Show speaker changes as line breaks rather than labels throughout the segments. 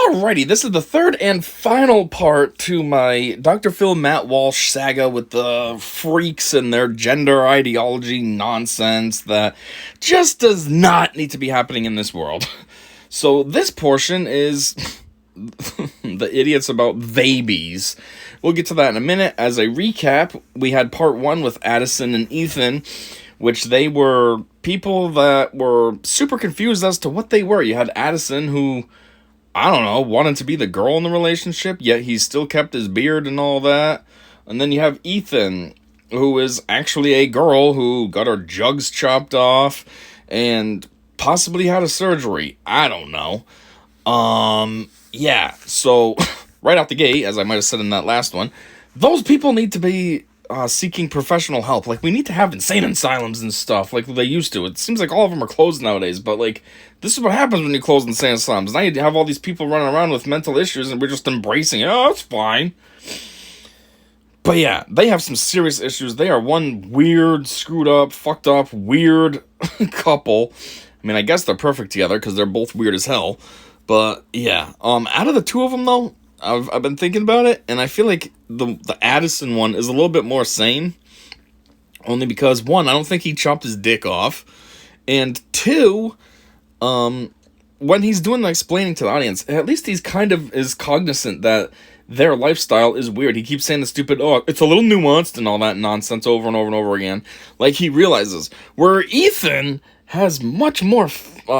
Alrighty, this is the third and final part to my Dr. Phil Matt Walsh saga with the freaks and their gender ideology nonsense that just does not need to be happening in this world. So this portion is the idiots about Theybies. We'll get to that in a minute. As a recap, we had part one with Addison and Ethan, which they were people that were super confused as to what they were. You had Addison, who, I don't know, wanted to be the girl in the relationship, yet he still kept his beard and all that. And then you have Ethan, who is actually a girl who got her jugs chopped off and possibly had a surgery. I don't know. Yeah, so right out the gate, as I might have said in that last one, those people need to be seeking professional help. Like, we need to have insane asylums and stuff like they used to. It seems like all of them are closed nowadays, but like, this is what happens when you close insane asylums. Now you have all these people running around with mental issues and we're just embracing it. Oh, it's fine. But yeah, they have some serious issues. They are one weird, screwed up, fucked up, weird couple. I mean, I guess they're perfect together because they're both weird as hell. But yeah, out of the two of them though, I've been thinking about it, and I feel like the Addison one is a little bit more sane. Only because, one, I don't think he chopped his dick off. And two, when he's doing the explaining to the audience, at least he's kind of is cognizant that their lifestyle is weird. He keeps saying the stupid, oh, it's a little nuanced and all that nonsense over and over and over again. Like, he realizes. Where Ethan has much more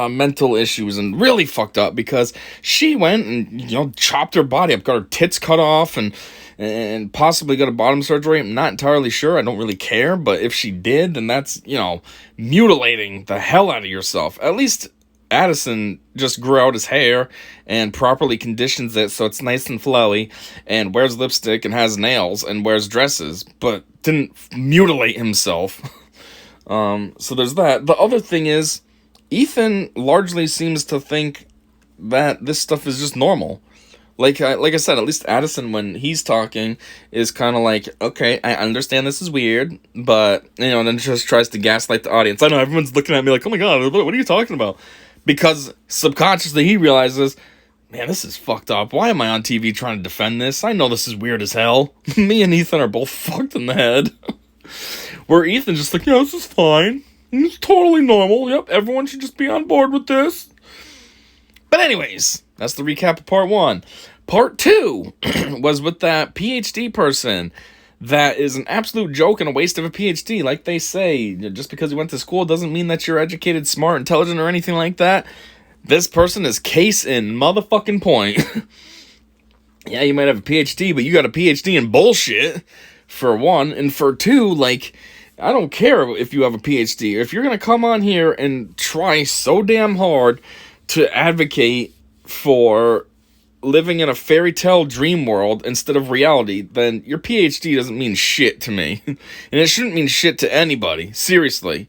mental issues and really fucked up because she went and, chopped her body up, got her tits cut off and possibly got a bottom surgery. I'm not entirely sure. I don't really care. But if she did, then that's, mutilating the hell out of yourself. At least Addison just grew out his hair and properly conditions it so it's nice and flowy and wears lipstick and has nails and wears dresses, but didn't mutilate himself. So there's that. The other thing is, Ethan largely seems to think that this stuff is just normal. Like I said, at least Addison, when he's talking, is kind of like, okay, I understand this is weird, but, and then just tries to gaslight the audience. I know everyone's looking at me like, oh my god, what are you talking about? Because subconsciously he realizes, man, this is fucked up. Why am I on TV trying to defend this? I know this is weird as hell. Me and Ethan are both fucked in the head. Where Ethan's just like, yeah, this is fine. It's totally normal. Yep, everyone should just be on board with this. But anyways, that's the recap of part one. Part two was with that PhD person that is an absolute joke and a waste of a PhD. Like they say, just because you went to school doesn't mean that you're educated, smart, intelligent, or anything like that. This person is case in motherfucking point. Yeah, you might have a PhD, but you got a PhD in bullshit, for one. And for two, like, I don't care if you have a PhD. If you're going to come on here and try so damn hard to advocate for living in a fairy tale dream world instead of reality, then your PhD doesn't mean shit to me. And it shouldn't mean shit to anybody. Seriously.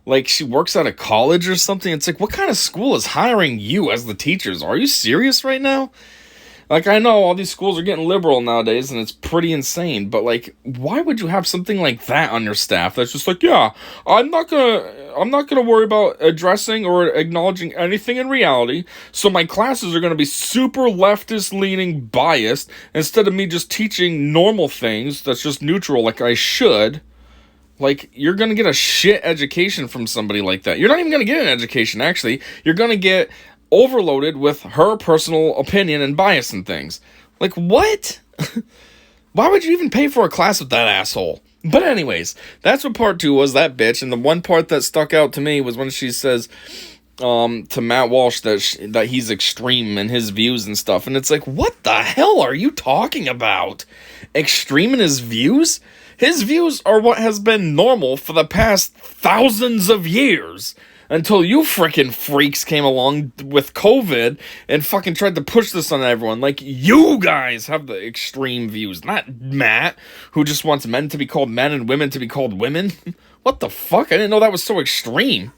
Like, she works at a college or something. It's like, what kind of school is hiring you as the teachers? Are you serious right now? Like, I know all these schools are getting liberal nowadays, and it's pretty insane, but, like, why would you have something like that on your staff that's just like, yeah, I'm not gonna worry about addressing or acknowledging anything in reality, so my classes are gonna be super leftist-leaning biased, instead of me just teaching normal things that's just neutral like I should. Like, you're gonna get a shit education from somebody like that. You're not even gonna get an education, actually. You're gonna get overloaded with her personal opinion and bias and things. Like, what? Why would you even pay for a class with that asshole? But anyways, that's what part two was, that bitch. And the one part that stuck out to me was when she says to Matt Walsh that he's extreme in his views and stuff. And it's like, what the hell are you talking about? Extreme in his views? His views are what has been normal for the past thousands of years. Until you frickin' freaks came along with COVID and fucking tried to push this on everyone. Like, you guys have the extreme views, not Matt, who just wants men to be called men and women to be called women. What the fuck? I didn't know that was so extreme.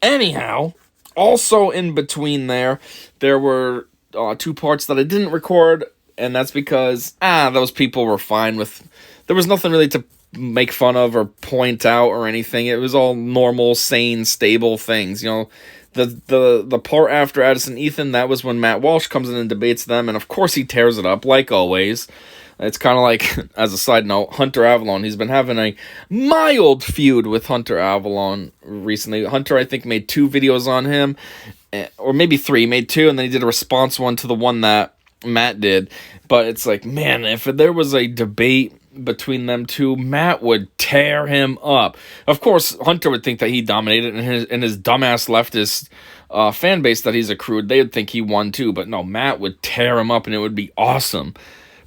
Anyhow, also in between there were two parts that I didn't record, and that's because, those people were fine with... There was nothing really to make fun of or point out or anything. It was all normal, sane, stable things. The part after Addison Ethan, that was when Matt Walsh comes in and debates them, and of course he tears it up, like always. It's kind of like, as a side note, Hunter Avalon. He's been having a mild feud with Hunter Avalon recently. Hunter, I think, made 2 videos on him, or maybe 3. He made 2, and then he did a response one to the one that Matt did. But it's like, man, if there was a debate between them two, Matt would tear him up. Of course, Hunter would think that he dominated, and his dumbass leftist fan base that he's accrued, they would think he won too. But no, Matt would tear him up, and it would be awesome.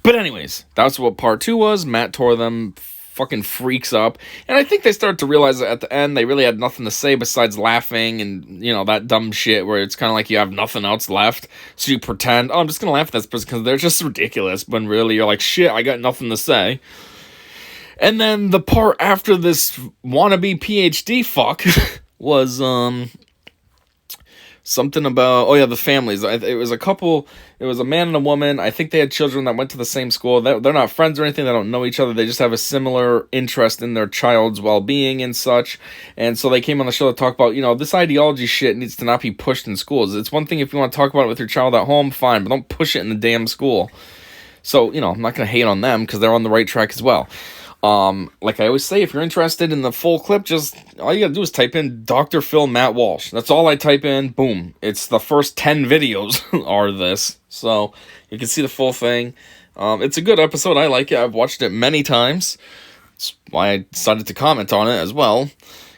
But anyways, that's what part 2 was. Matt tore them fucking freaks up, and I think they started to realize that at the end they really had nothing to say besides laughing and, you know, that dumb shit where it's kind of like you have nothing else left, so you pretend, oh, I'm just gonna laugh at this person because they're just ridiculous, when really you're like, shit, I got nothing to say. And then the part after this wannabe PhD fuck was something about, oh yeah, the families. It was a couple, it was a man and a woman. I think they had children that went to the same school. They're not friends or anything. They don't know each other. They just have a similar interest in their child's well-being and such. And so they came on the show to talk about, you know, this ideology shit needs to not be pushed in schools. It's one thing if you want to talk about it with your child at home, fine, but don't push it in the damn school. So, you know, I'm not going to hate on them because they're on the right track as well. Like I always say, if you're interested in the full clip, just all you gotta do is type in Dr. Phil Matt Walsh. That's all I type in. Boom. It's the first 10 videos are this. So you can see the full thing. It's a good episode. I like it. I've watched it many times. That's why I decided to comment on it as well,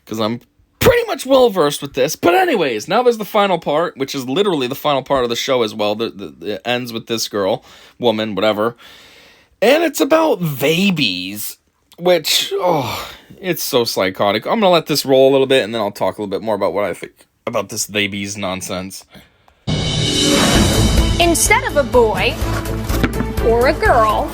because I'm pretty much well versed with this. But anyways, now there's the final part, which is literally the final part of the show as well. It ends with this girl, woman, whatever. And it's about Theybies. Which, oh, it's so psychotic. I'm going to let this roll a little bit, and then I'll talk a little bit more about what I think about this Theybies nonsense.
Instead of a boy or a girl,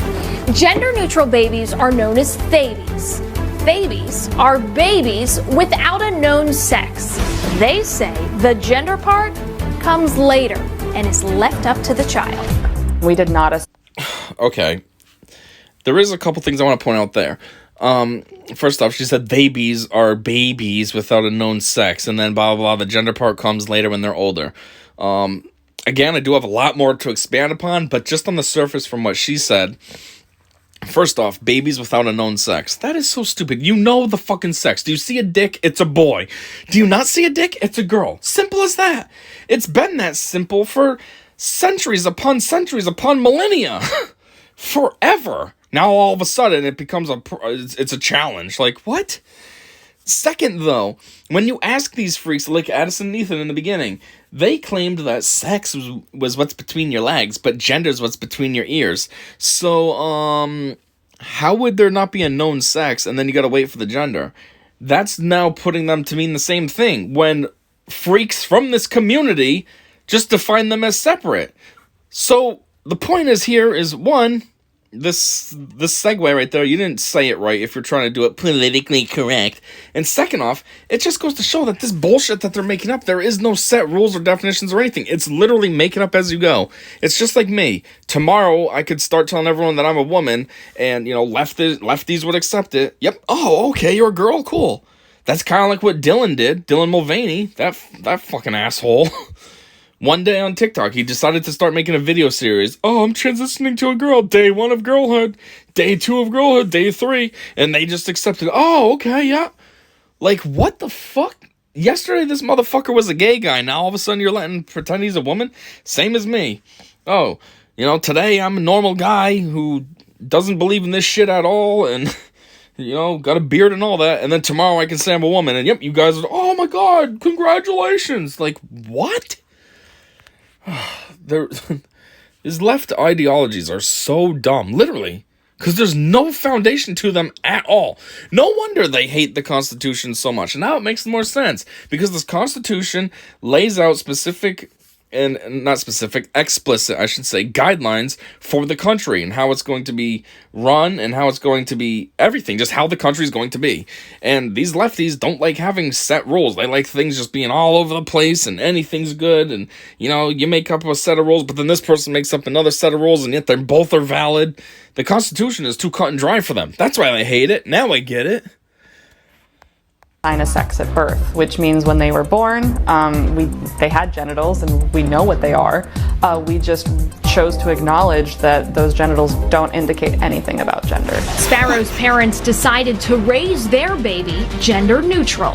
gender-neutral babies are known as Theybies. Theybies are babies without a known sex. They say the gender part comes later and is left up to the child.
We did not...
Okay. There is a couple things I want to point out there. First off, she said Theybies are babies without a known sex, and then blah, blah, blah, the gender part comes later when they're older. Again, I do have a lot more to expand upon, but just on the surface from what she said, first off, babies without a known sex. That is so stupid. You know the fucking sex. Do you see a dick? It's a boy. Do you not see a dick? It's a girl. Simple as that. It's been that simple for centuries upon millennia. Forever. Now all of a sudden it becomes it's a challenge. Like, what? Second, though, when you ask these freaks like Addison and Ethan in the beginning, they claimed that sex was what's between your legs, but gender's what's between your ears. So, how would there not be a known sex and then you gotta wait for the gender? That's now putting them to mean the same thing when freaks from this community just define them as separate. So, the point is here is, one, this segue right there, you didn't say it right if you're trying to do it politically correct. And second off, it just goes to show that this bullshit that they're making up, there is no set rules or definitions or anything. It's literally make it up as you go. It's just like me. Tomorrow, I could start telling everyone that I'm a woman, and, you know, lefties would accept it. Yep. Oh, okay, you're a girl? Cool. That's kind of like what Dylan did. Dylan Mulvaney. That fucking asshole. One day on TikTok, he decided to start making a video series. Oh, I'm transitioning to a girl. Day 1 of girlhood. Day 2 of girlhood. Day 3. And they just accepted. Oh, okay, yeah. Like, what the fuck? Yesterday, this motherfucker was a gay guy. Now, all of a sudden, you're letting pretend he's a woman? Same as me. Oh, you know, today I'm a normal guy who doesn't believe in this shit at all. And, you know, got a beard and all that. And then tomorrow I can say I'm a woman. And, yep, you guys are, oh, my God, congratulations. Like, what? His left ideologies are so dumb, literally, because there's no foundation to them at all. No wonder they hate the Constitution so much. And now it makes more sense, because this Constitution lays out specific, and not specific, explicit, I should say, guidelines for the country and how it's going to be run and how it's going to be everything, just how the country's going to be. And these lefties don't like having set rules. They like things just being all over the place and anything's good. And, you know, you make up a set of rules, but then this person makes up another set of rules and yet they both are valid. The Constitution is too cut and dry for them. That's why they hate it. Now I get it.
Assign a sex at birth, which means when they were born, they had genitals and we know what they are. We just chose to acknowledge that those genitals don't indicate anything about gender.
Sparrow's parents decided to raise their baby gender neutral,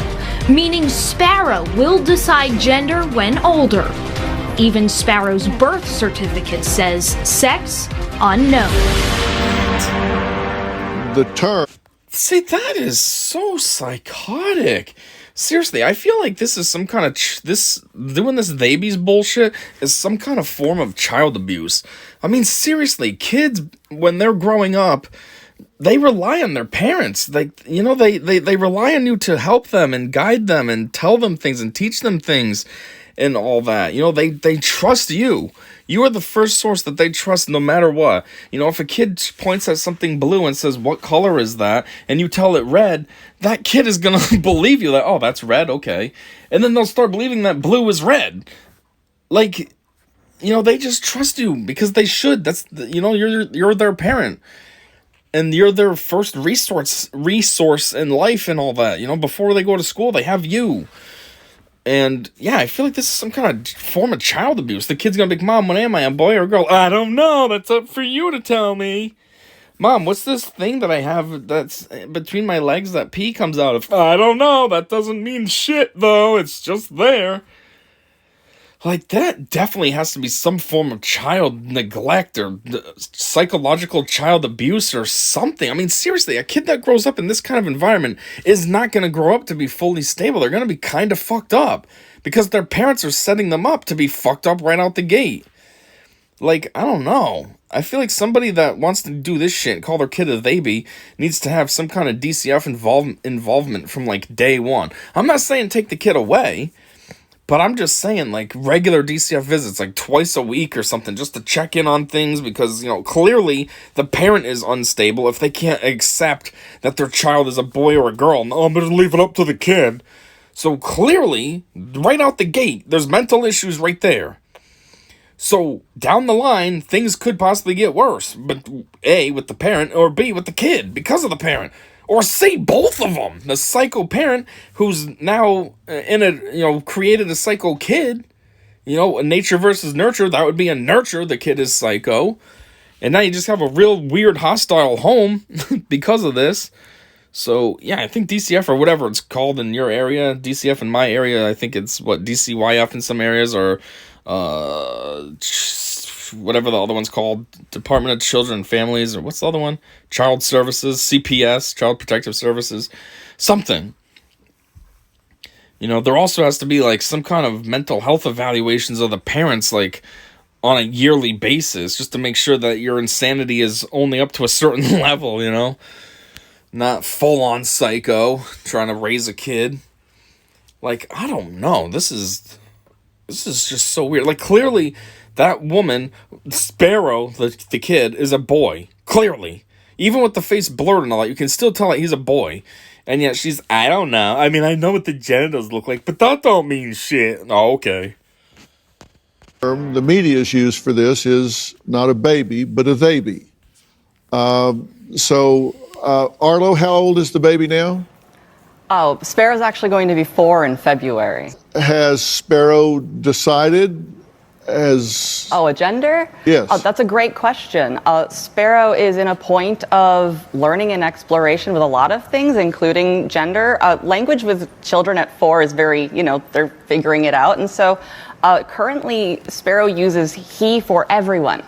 meaning Sparrow will decide gender when older. Even Sparrow's birth certificate says sex unknown.
The term.
See, that is so psychotic. Seriously, I feel like this is some kind of doing this Theybies bullshit is some kind of form of child abuse. I mean, seriously, kids when they're growing up, they rely on their parents. They rely on you to help them and guide them and tell them things and teach them things and all that. They trust you. You are the first source that they trust no matter what. If a kid points at something blue and says, "What color is that?" and you tell it red, that kid is going to believe you that, "Oh, that's red, okay." And then they'll start believing that blue is red. Like, they just trust you because they should. That's, you're their parent. And you're their first resource in life and all that. Before they go to school, they have you. And, yeah, I feel like this is some kind of form of child abuse. The kid's gonna be like, "Mom, what am I, a boy or a girl?" "I don't know. That's up for you to tell me." "Mom, what's this thing that I have that's between my legs that pee comes out of?" "I don't know. That doesn't mean shit, though. It's just there." Like, that definitely has to be some form of child neglect or psychological child abuse or something. I mean, seriously, a kid that grows up in this kind of environment is not going to grow up to be fully stable. They're going to be kind of fucked up because their parents are setting them up to be fucked up right out the gate. Like, I don't know. I feel like somebody that wants to do this shit, call their kid a baby, needs to have some kind of DCF involvement from, like, day one. I'm not saying take the kid away, but I'm just saying, like, regular DCF visits, like, twice a week or something, just to check in on things, because, clearly the parent is unstable if they can't accept that their child is a boy or a girl. "No, I'm going to leave it up to the kid." So, clearly, right out the gate, there's mental issues right there. So, down the line, things could possibly get worse. But A, with the parent, or B, with the kid, because of the parent. Or C, both of them. The psycho parent who's now created a psycho kid. Nature versus nurture. That would be a nurture. The kid is psycho. And now you just have a real weird hostile home because of this. So, yeah, I think DCF or whatever it's called in your area. DCF in my area, I think it's DCYF in some areas, or whatever the other one's called, Department of Children and Families, or what's the other one? Child Services, CPS, Child Protective Services, something. There also has to be, like, some kind of mental health evaluations of the parents, like, on a yearly basis, just to make sure that your insanity is only up to a certain level, Not full-on psycho, trying to raise a kid. Like, I don't know, this is just so weird. Like, clearly, that woman, Sparrow, the kid, is a boy. Clearly. Even with the face blurred and all that, you can still tell that he's a boy. And yet she's, "I don't know. I mean, I know what the genitals look like, but that don't mean shit." Oh, okay.
The media's use for this is not a baby, but a theyby. Arlo, how old is the baby now?
Oh, Sparrow's actually going to be 4 in February.
Has Sparrow decided as...
Oh, a gender?
Yes.
Oh, that's a great question. Sparrow is in a point of learning and exploration with a lot of things, including gender. Language with children at 4 is very, they're figuring it out. And so currently, Sparrow uses he for everyone.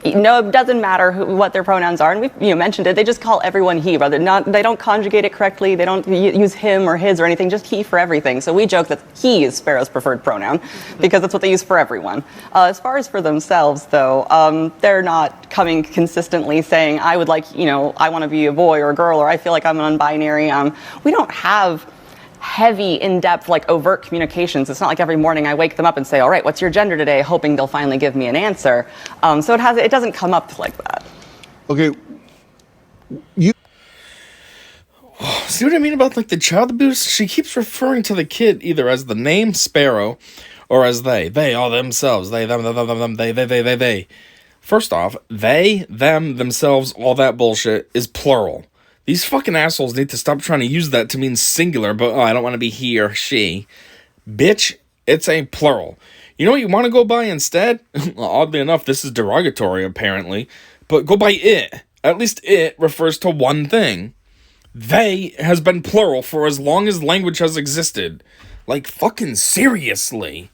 No, it doesn't matter what their pronouns are, and we mentioned it. They just call everyone he. They don't conjugate it correctly. They don't use him or his or anything. Just he for everything. So we joke that he is Sparrow's preferred pronoun because that's what they use for everyone. As far as for themselves, though, they're not coming consistently saying, "I would like, I want to be a boy or a girl," or "I feel like I'm non-binary." We don't have heavy, in-depth, like overt communications. It's not like every morning I wake them up and say, "All right, what's your gender today?" hoping they'll finally give me an answer. So it doesn't come up like that.
Okay.
See what I mean about, like, the child abuse? She keeps referring to the kid either as the name Sparrow or as they. They, all themselves. They, them, they. First off, they, them, themselves, all that bullshit is plural. These fucking assholes need to stop trying to use that to mean singular, but I don't want to be he or she. Bitch, it's a plural. You know what you want to go by instead? Oddly enough, this is derogatory, apparently. But go by it. At least it refers to one thing. They has been plural for as long as language has existed. Like, fucking seriously.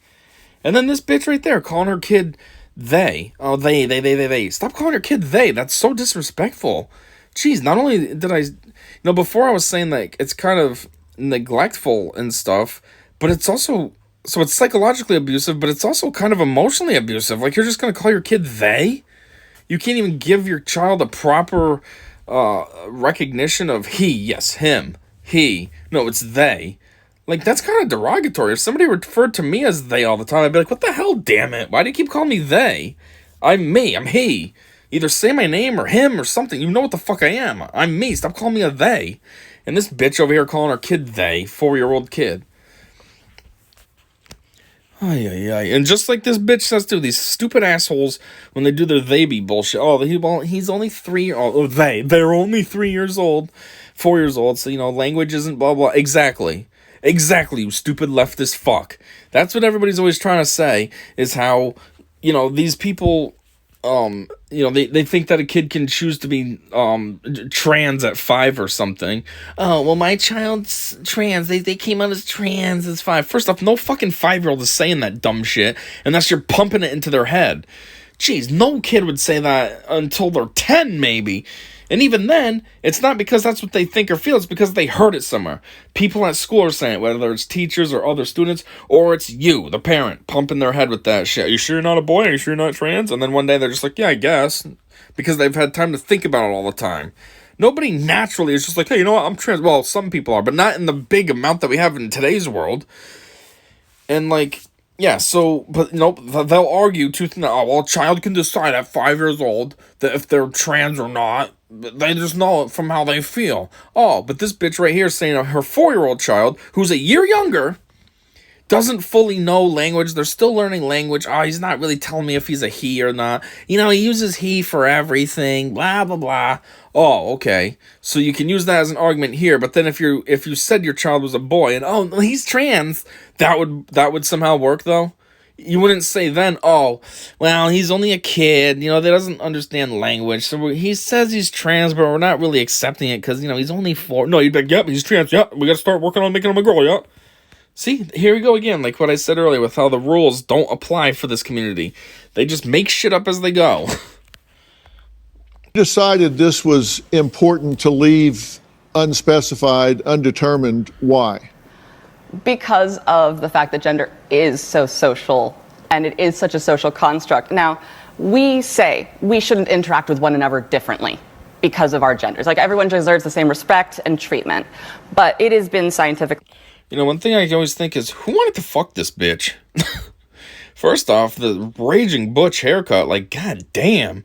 And then this bitch right there calling her kid they. Oh, they. Stop calling her kid they. That's so disrespectful. Jeez, not only did I... before I was saying, like, it's kind of neglectful and stuff, but it's also... So it's psychologically abusive, but it's also kind of emotionally abusive. Like, you're just going to call your kid they? You can't even give your child a proper recognition of he. Yes, him. He. No, it's they. Like, that's kind of derogatory. If somebody referred to me as they all the time, I'd be like, what the hell, damn it? Why do you keep calling me they? I'm me. I'm he. Either say my name or him or something. You know what the fuck I am. I'm me. Stop calling me a they. And this bitch over here calling her kid they. 4-year-old kid. Ay, ay, ay. And just like this bitch says too, these stupid assholes, when they do their Theybies bullshit, he's only 3, they're only 3 years old, 4 years old, so, language isn't blah, blah. Exactly, you stupid leftist fuck. That's what everybody's always trying to say, is how, these people, they think that a kid can choose to be trans at 5 or something. Oh, well, my child's trans. They came out as trans as 5. First off, no fucking 5-year-old is saying that dumb shit unless you're pumping it into their head. Jeez, no kid would say that until they're 10, maybe. And even then, it's not because that's what they think or feel. It's because they heard it somewhere. People at school are saying it, whether it's teachers or other students, or it's you, the parent, pumping their head with that shit. Are you sure you're not a boy? Are you sure you're not trans? And then one day they're just like, yeah, I guess. Because they've had time to think about it all the time. Nobody naturally is just like, hey, you know what? I'm trans. Well, some people are, but not in the big amount that we have in today's world. And like... Yeah, so, but nope, they'll argue tooth and nail. Oh, well, a child can decide at 5 years old that if they're trans or not. They just know it from how they feel. Oh, but this bitch right here is saying her 4-year-old child, who's a year younger, doesn't fully know language. They're still learning language. Oh, he's not really telling me if he's a he or not. He uses he for everything, blah, blah, blah. Oh, okay. So you can use that as an argument here, but then if you said your child was a boy and, oh, he's trans, that would somehow work, though? You wouldn't say then, oh, well, he's only a kid, that doesn't understand language, so he says he's trans, but we're not really accepting it because, he's only 4. No, you'd be like, yep, he's trans, yep, we gotta start working on making him a girl, yep. See, here we go again, like what I said earlier with how the rules don't apply for this community. They just make shit up as they go.
Decided this was important to leave unspecified, undetermined. Why?
Because of the fact that gender is so social and it is such a social construct. Now, we say we shouldn't interact with one another differently because of our genders. Like, everyone deserves the same respect and treatment, but it has been scientific.
One thing I always think is, who wanted to fuck this bitch? First off, the raging butch haircut, like, god damn.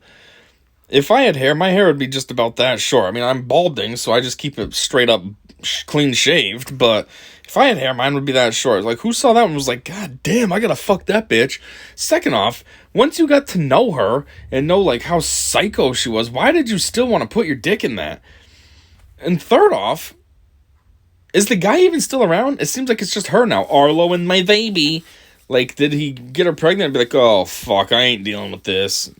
If I had hair, my hair would be just about that short. I mean, I'm balding, so I just keep it straight up clean shaved, but if I had hair, mine would be that short. Like, who saw that one and was like, god damn, I gotta fuck that bitch. Second off, once you got to know her and know, like, how psycho she was, why did you still want to put your dick in that? And third off, is the guy even still around? It seems like it's just her now. Arlo and my baby. Like, did he get her pregnant and be like, oh, fuck, I ain't dealing with this?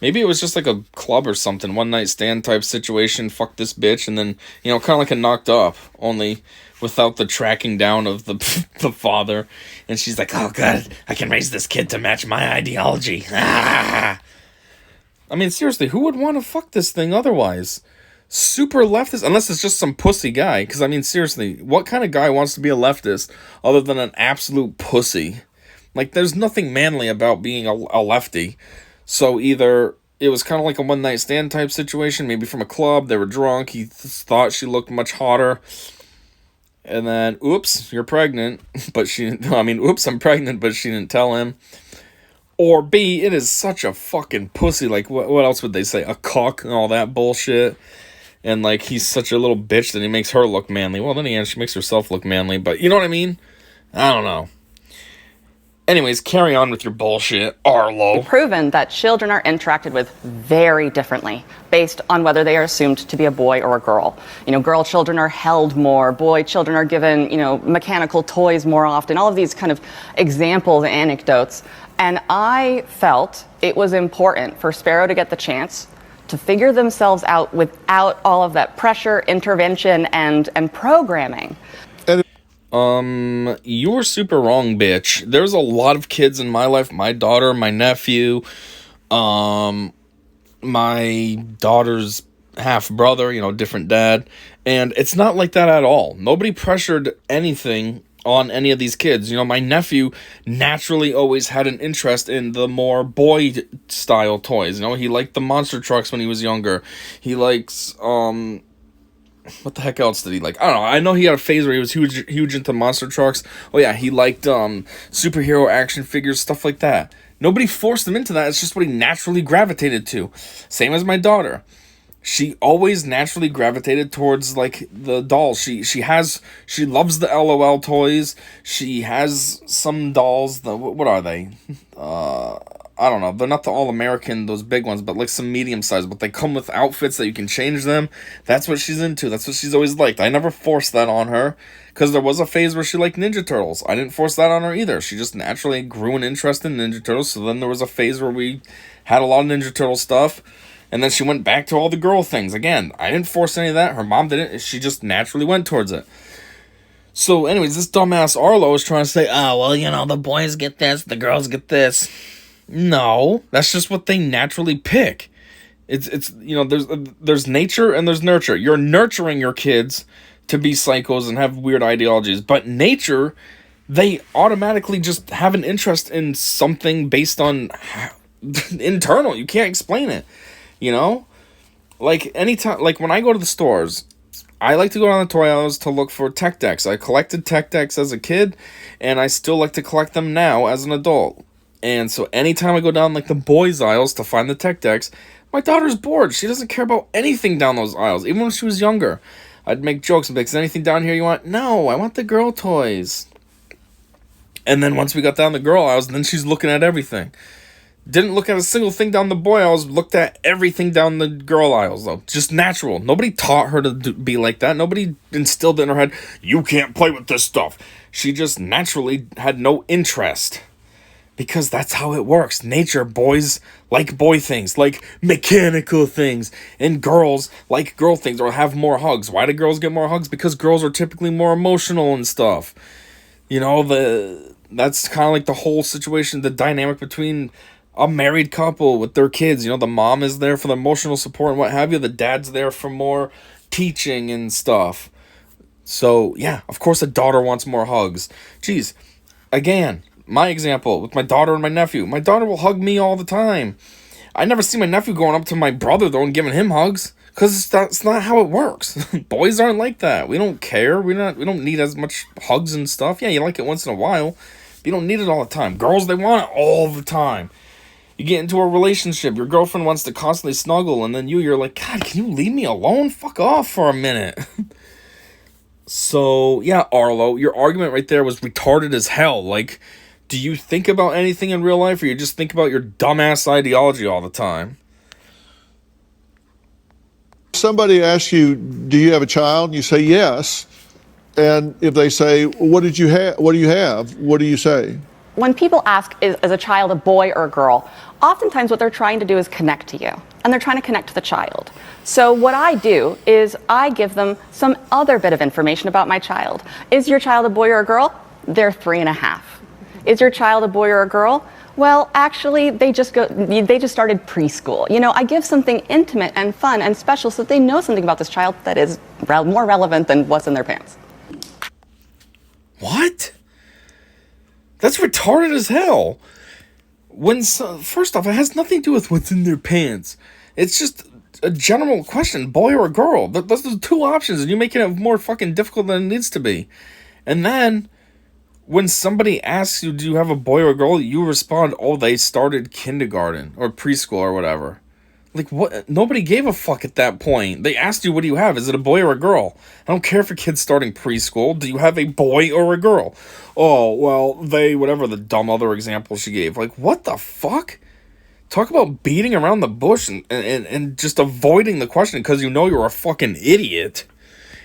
Maybe it was just like a club or something, one night stand type situation, fuck this bitch, and then, kind of like a knocked up, only without the tracking down of the father. And she's like, oh, God, I can raise this kid to match my ideology. Ah! I mean, seriously, who would want to fuck this thing otherwise? Super leftist, unless it's just some pussy guy. Because, I mean, seriously, what kind of guy wants to be a leftist other than an absolute pussy? Like, there's nothing manly about being a lefty. So either it was kind of like a one-night stand type situation, maybe from a club, they were drunk, he thought she looked much hotter, and then, oops, you're pregnant, oops, I'm pregnant, but she didn't tell him. Or B, it is such a fucking pussy, like, what else would they say, a cock and all that bullshit. And, like, he's such a little bitch that he makes her look manly. Well, then again, she makes herself look manly, but you know what I mean? I don't know. Anyways, carry on with your bullshit, Arlo.
Proven that children are interacted with very differently based on whether they are assumed to be a boy or a girl. Girl children are held more, boy children are given, mechanical toys more often, all of these kind of examples, anecdotes. And I felt it was important for Sparrow to get the chance to figure themselves out without all of that pressure, intervention, and programming.
You're super wrong, bitch. There's a lot of kids in my life, my daughter, my nephew, my daughter's half brother, different dad, and it's not like that at all. Nobody pressured anything on any of these kids. My nephew naturally always had an interest in the more boy style toys. He liked the monster trucks when he was younger. He likes, what the heck else did he like? I don't know. I know he had a phase where he was huge into monster trucks. Oh yeah, he liked superhero action figures, stuff like that. Nobody forced him into that. It's just what he naturally gravitated to. Same as my daughter. She always naturally gravitated towards like the dolls. She loves the LOL toys. She has some dolls. What are they? I don't know. They're not the all-American, those big ones, but like some medium-sized. But they come with outfits that you can change them. That's what she's into. That's what she's always liked. I never forced that on her because there was a phase where she liked Ninja Turtles. I didn't force that on her either. She just naturally grew an interest in Ninja Turtles. So then there was a phase where we had a lot of Ninja Turtle stuff. And then she went back to all the girl things. Again, I didn't force any of that. Her mom didn't. She just naturally went towards it. So anyways, this dumbass Arlo is trying to say, oh, well, the boys get this, the girls get this. No, that's just what they naturally pick. It's there's nature and there's nurture. You're nurturing your kids to be psychos and have weird ideologies, but nature, they automatically just have an interest in something based on internal. You can't explain it, Like anytime, like when I go to the stores, I like to go down the toy aisles to look for tech decks. I collected tech decks as a kid, and I still like to collect them now as an adult. And so anytime I go down like the boys aisles to find the tech decks, my daughter's bored. She doesn't care about anything down those aisles. Even when she was younger, I'd make jokes and be like, is there anything down here you want? No, I want the girl toys. And then once we got down the girl aisles, then she's looking at everything. Didn't look at a single thing down the boy aisles, looked at everything down the girl aisles, though. Just natural. Nobody taught her to be like that. Nobody instilled it in her head, you can't play with this stuff. She just naturally had no interest. Because that's how it works. Nature, boys like boy things, like mechanical things. And girls like girl things or have more hugs. Why do girls get more hugs? Because girls are typically more emotional and stuff. That's kind of like the whole situation, the dynamic between a married couple with their kids. The mom is there for the emotional support and what have you. The dad's there for more teaching and stuff. So, yeah, of course a daughter wants more hugs. Jeez, again, my example with my daughter and my nephew. My daughter will hug me all the time. I never see my nephew going up to my brother, though, and giving him hugs. Because that's not how it works. Boys aren't like that. We don't care. We don't need as much hugs and stuff. Yeah, you like it once in a while. But you don't need it all the time. Girls, they want it all the time. You get into a relationship, your girlfriend wants to constantly snuggle, and then you're like, God, can you leave me alone? Fuck off for a minute. So, yeah, Arlo, your argument right there was retarded as hell. Like, do you think about anything in real life, or you just think about your dumbass ideology all the time?
Somebody asks you, do you have a child? And you say yes. And if they say, what do you have? What do you say?
When people ask, is a child a boy or a girl, oftentimes what they're trying to do is connect to you, and they're trying to connect to the child. So what I do is I give them some other bit of information about my child. Is your child a boy or a girl? They're 3.5. Is your child a boy or a girl? Well, actually, they just started preschool. I give something intimate and fun and special so that they know something about this child that is more relevant than what's in their pants.
What? That's retarded as hell. First off, it has nothing to do with what's in their pants. It's just a general question, boy or a girl. Those are the two options, and you're making it more fucking difficult than it needs to be. And then, when somebody asks you, do you have a boy or a girl, you respond, oh, they started kindergarten or preschool or whatever. Like, what? Nobody gave a fuck at that point. They asked you, what do you have? Is it a boy or a girl? I don't care if your kid's starting preschool. Do you have a boy or a girl? Oh, well, whatever the dumb other example she gave. Like, what the fuck? Talk about beating around the bush and just avoiding the question because you know you're a fucking idiot.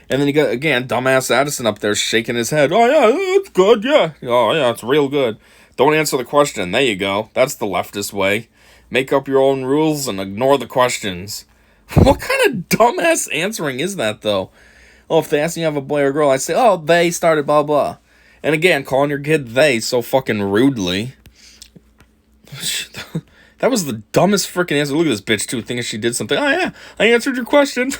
And then you got, again, dumbass Addison up there shaking his head. Oh, yeah, it's good, yeah. Oh, yeah, it's real good. Don't answer the question. There you go. That's the leftist way. Make up your own rules and ignore the questions. What kind of dumbass answering is that, though? Oh, if they ask you have a boy or a girl, I say, oh, they started blah, blah. And again, calling your kid they so fucking rudely. That was the dumbest freaking answer. Look at this bitch, too, thinking she did something. Oh, yeah, I answered your question.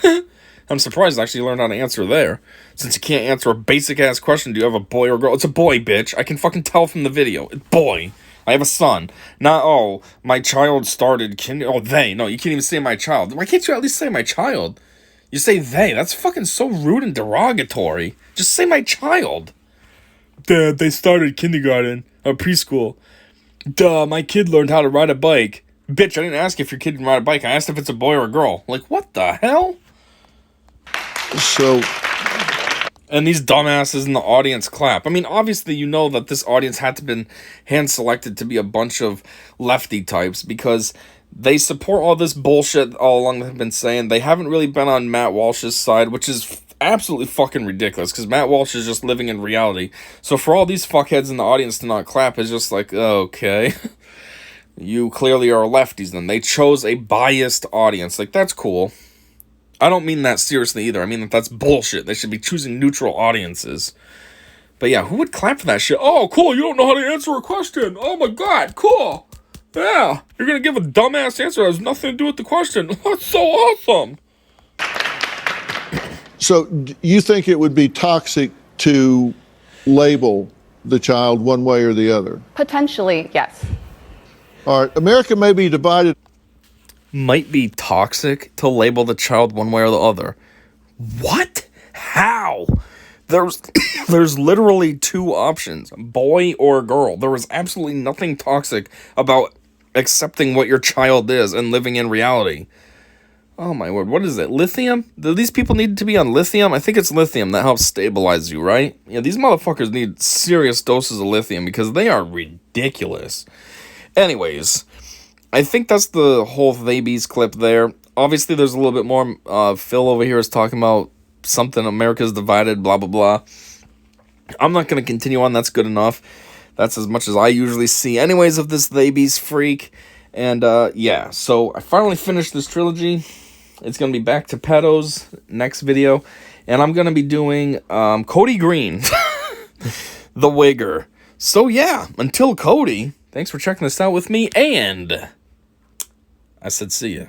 I'm surprised I actually learned how to answer there. Since you can't answer a basic-ass question, do you have a boy or a girl? It's a boy, bitch. I can fucking tell from the video. It's boy. I have a son. Not, oh, my child started oh, they. No, you can't even say my child. Why can't you at least say my child? You say they. That's fucking so rude and derogatory. Just say my child. Dad, they started kindergarten or preschool. Duh, my kid learned how to ride a bike. Bitch, I didn't ask if your kid can ride a bike. I asked if it's a boy or a girl. Like, what the hell?
So...
And these dumbasses in the audience clap. I mean, obviously, you know that this audience had to been hand-selected to be a bunch of lefty types because they support all this bullshit all along they've been saying. They haven't really been on Matt Walsh's side, which is absolutely fucking ridiculous because Matt Walsh is just living in reality. So for all these fuckheads in the audience to not clap is just like, okay, you clearly are lefties then. They chose a biased audience. Like, that's cool. I don't mean that seriously either. I mean that's bullshit. They should be choosing neutral audiences. But yeah, who would clap for that shit? Oh, cool, you don't know how to answer a question. Oh my god, cool. Yeah, you're gonna give a dumbass answer that has nothing to do with the question. That's so awesome.
So you think it would be toxic to label the child one way or the other?
Potentially, yes.
All right, America may be divided.
Might be toxic to label the child one way or the other. What? How? There's literally two options, boy or girl. There is absolutely nothing toxic about accepting what your child is and living in reality. Oh my word, what is it? Lithium? Do these people need to be on lithium? I think it's lithium that helps stabilize you, right? Yeah, these motherfuckers need serious doses of lithium because they are ridiculous. Anyways, I think that's the whole Theybies clip there. Obviously, there's a little bit more. Phil over here is talking about something, America's divided, blah, blah, blah. I'm not going to continue on. That's good enough. That's as much as I usually see anyways of this Theybies freak. And, yeah, so I finally finished this trilogy. It's going to be back to pedos next video. And I'm going to be doing Cody Green, the Wigger. So, yeah, until Cody, thanks for checking this out with me, and I said see ya.